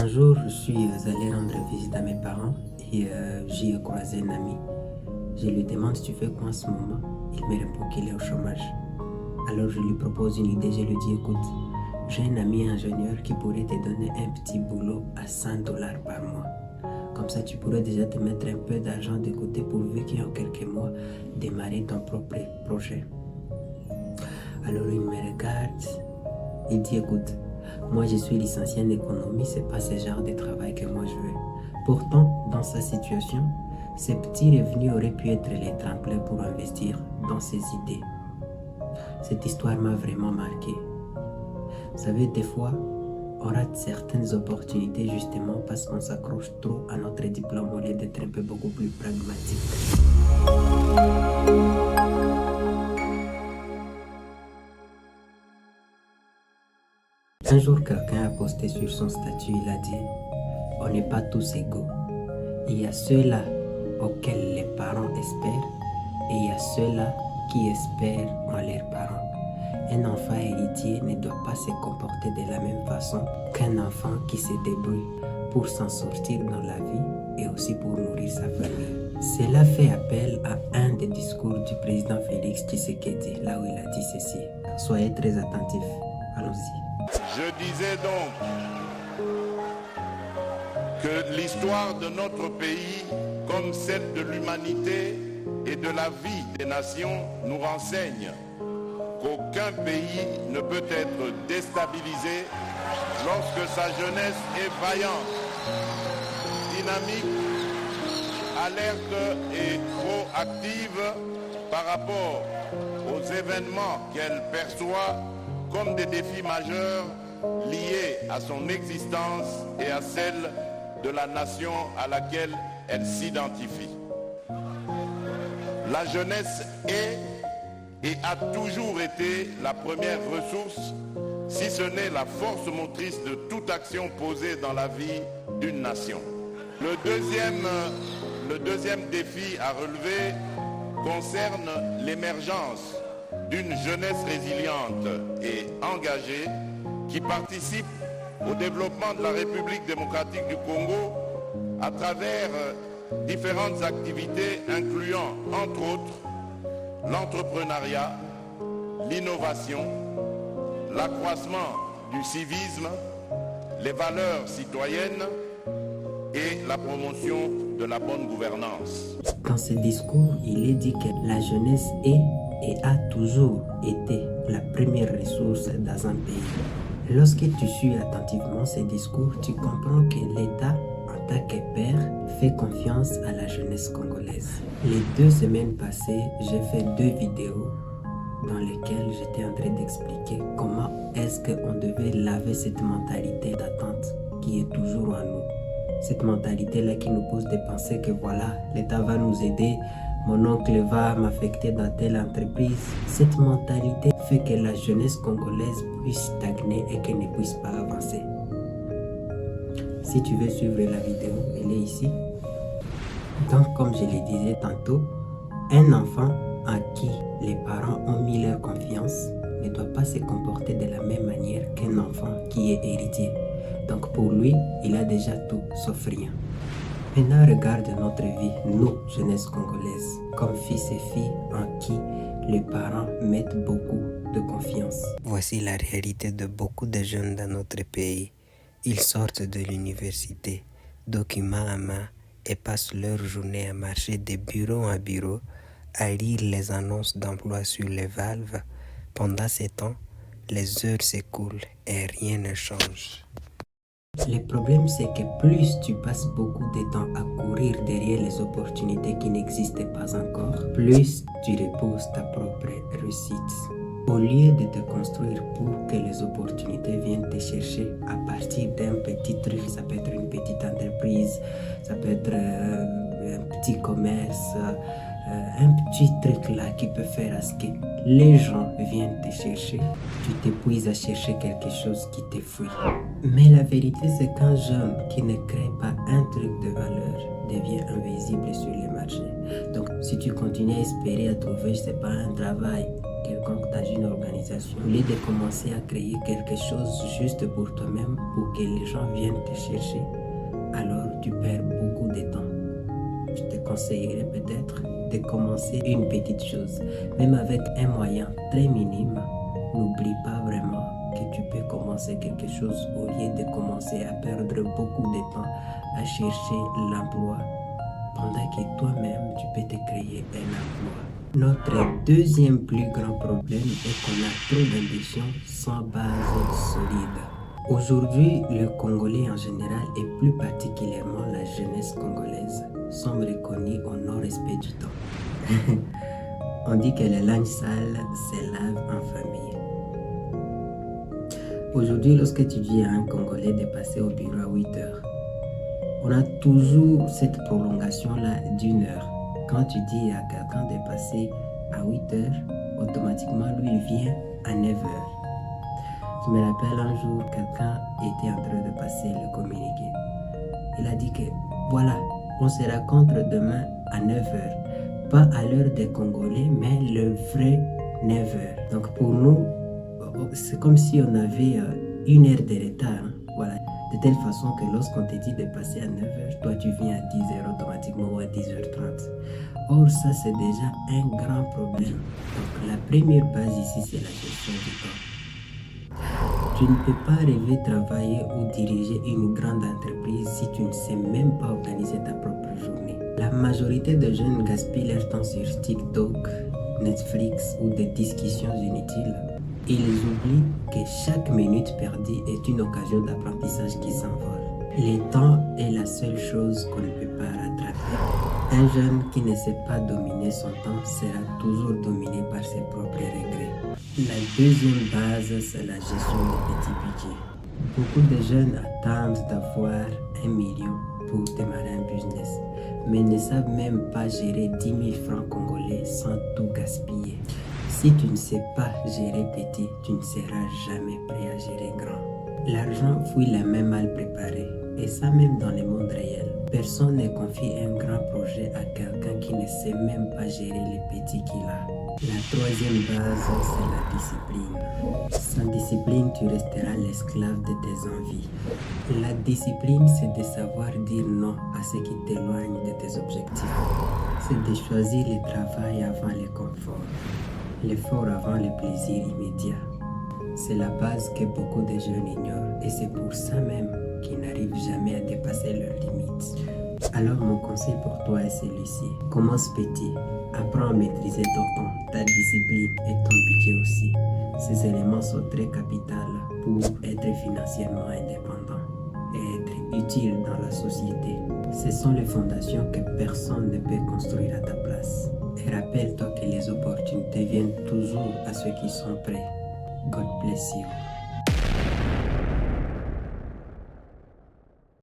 Un jour, je suis allé rendre visite à mes parents et j'y ai croisé un ami. Je lui demande si tu fais quoi en ce moment. Il me répond qu'il est au chômage. Alors je lui propose une idée, je lui dis écoute, j'ai un ami ingénieur qui pourrait te donner un petit boulot à 100 $ par mois. Comme ça, tu pourrais déjà te mettre un peu d'argent de côté pourvu qu'en quelques mois, démarrer ton propre projet. Alors il me regarde, il dit écoute, moi je suis licencié en économie, c'est pas ce genre de travail que moi je veux. Pourtant, dans sa situation, ces petits revenus auraient pu être les tremplins pour investir dans ses idées. Cette histoire m'a vraiment marqué. Vous savez, des fois, on rate certaines opportunités justement parce qu'on s'accroche trop à notre diplôme au lieu d'être un peu beaucoup plus pragmatique. Un jour, quelqu'un a posté sur son statut, il a dit « On n'est pas tous égaux. Il y a ceux-là auxquels les parents espèrent et il y a ceux-là qui espèrent en leurs parents. Un enfant héritier ne doit pas se comporter de la même façon qu'un enfant qui se débrouille pour s'en sortir dans la vie et aussi pour nourrir sa famille. » Cela fait appel à un des discours du président Félix Tshisekedi, là où il a dit ceci. Soyez très attentifs. Allons-y. Je disais donc que l'histoire de notre pays, comme celle de l'humanité et de la vie des nations, nous renseigne qu'aucun pays ne peut être déstabilisé lorsque sa jeunesse est vaillante, dynamique, alerte et proactive par rapport aux événements qu'elle perçoit comme des défis majeurs liés à son existence et à celle de la nation à laquelle elle s'identifie. La jeunesse est et a toujours été la première ressource, si ce n'est la force motrice de toute action posée dans la vie d'une nation. Le deuxième défi à relever concerne l'émergence d'une jeunesse résiliente et engagée qui participe au développement de la République démocratique du Congo à travers différentes activités incluant, entre autres, l'entrepreneuriat, l'innovation, l'accroissement du civisme, les valeurs citoyennes et la promotion de la bonne gouvernance. Dans ce discours, il est dit que la jeunesse est et a toujours été la première ressource dans un pays. Lorsque tu suis attentivement ces discours, tu comprends que l'État, en tant que père, fait confiance à la jeunesse congolaise. Les 2 semaines passées, j'ai fait 2 vidéos dans lesquelles j'étais en train d'expliquer comment est-ce qu'on devait laver cette mentalité d'attente qui est toujours en nous. Cette mentalité-là qui nous pousse de penser que voilà, l'État va nous aider, mon oncle va m'affecter dans telle entreprise. Cette mentalité fait que la jeunesse congolaise puisse stagner et qu'elle ne puisse pas avancer. Si tu veux suivre la vidéo, elle est ici. Donc, comme je le disais tantôt, un enfant en qui les parents ont mis leur confiance ne doit pas se comporter de la même manière qu'un enfant qui est héritier. Donc pour lui, il a déjà tout sauf rien. Maintenant, regarde notre vie, nous, jeunesse congolaise, comme fils et filles en qui les parents mettent beaucoup de confiance. Voici la réalité de beaucoup de jeunes dans notre pays. Ils sortent de l'université, documents à main, et passent leur journée à marcher de bureau en bureau, à lire les annonces d'emploi sur les valves. Pendant ces temps, les heures s'écoulent et rien ne change. Le problème, c'est que plus tu passes beaucoup de temps à courir derrière les opportunités qui n'existent pas encore, plus tu repousses ta propre réussite. Au lieu de te construire pour que les opportunités viennent te chercher à partir d'un petit truc, ça peut être une petite entreprise, ça peut être un petit commerce, un petit truc là qui peut faire à ce que les gens viennent te chercher. Tu t'épuises à chercher quelque chose qui t'effraie. Mais la vérité, c'est qu'un jeune qui ne crée pas un truc de valeur devient invisible sur les marchés. Donc, si tu continues à espérer à trouver, je sais pas, un travail quelconque dans une organisation, au lieu de commencer à créer quelque chose juste pour toi-même, pour que les gens viennent te chercher, alors tu perds beaucoup de temps. Je te conseillerais peut-être de commencer une petite chose, même avec un moyen très minime. N'oublie pas vraiment que tu peux commencer quelque chose au lieu de commencer à perdre beaucoup de temps à chercher l'emploi, pendant que toi-même tu peux te créer un emploi. Notre deuxième plus grand problème est qu'on a trop d'ambition sans base solide. Aujourd'hui, le Congolais en général et plus particulièrement la jeunesse congolaise sont reconnus au non-respect du temps. On dit que le linge sale se lave en famille. Aujourd'hui, lorsque tu dis à un Congolais de passer au bureau à 8 heures, on a toujours cette prolongation-là d'1 heure. Quand tu dis à quelqu'un de passer à 8 heures, automatiquement, lui, il vient à 9 heures. Je me rappelle un jour, quelqu'un était en train de passer le communiqué. Il a dit que, voilà, on se rencontre demain à 9 heures. Pas à l'heure des Congolais, mais le vrai 9 heures. Donc pour nous, c'est comme si on avait 1 heure de retard. Voilà. De telle façon que lorsqu'on te dit de passer à 9 heures, toi tu viens à 10 heures automatiquement ou à 10h30. Or, ça c'est déjà un grand problème. Donc la première base ici, c'est la gestion du temps. Tu ne peux pas rêver travailler ou diriger une grande entreprise si tu ne sais même pas organiser ta propre journée. La majorité des jeunes gaspillent leur temps sur TikTok, Netflix ou des discussions inutiles. Ils oublient que chaque minute perdue est une occasion d'apprentissage qui s'envole. Le temps est la seule chose qu'on ne peut pas rattraper. Un jeune qui ne sait pas dominer son temps sera toujours dominé par ses propres regrets. La deuxième base, c'est la gestion des petits budgets. Beaucoup de jeunes attendent d'avoir 1 million pour démarrer un business, mais ne savent même pas gérer 10 000 francs congolais sans tout gaspiller. Si tu ne sais pas gérer petit, tu ne seras jamais prêt à gérer grand. L'argent fouille les mains mal préparées, et ça même dans le monde réel. Personne ne confie un grand projet à quelqu'un qui ne sait même pas gérer les petits qu'il a. La troisième base, c'est la discipline. Sans discipline, tu resteras l'esclave de tes envies. La discipline, c'est de savoir dire non à ce qui t'éloigne de tes objectifs. C'est de choisir le travail avant le confort, l'effort avant le plaisir immédiat. C'est la base que beaucoup de jeunes ignorent et c'est pour ça même qu'ils n'arrivent jamais à dépasser leurs limites. Alors mon conseil pour toi est celui-ci. Commence petit, apprends à maîtriser ton temps, ta discipline et ton budget aussi. Ces éléments sont très capitaux pour être financièrement indépendant et être utile dans la société. Ce sont les fondations que personne ne peut construire à ta place. Et rappelle-toi que les opportunités viennent toujours à ceux qui sont prêts. God bless you.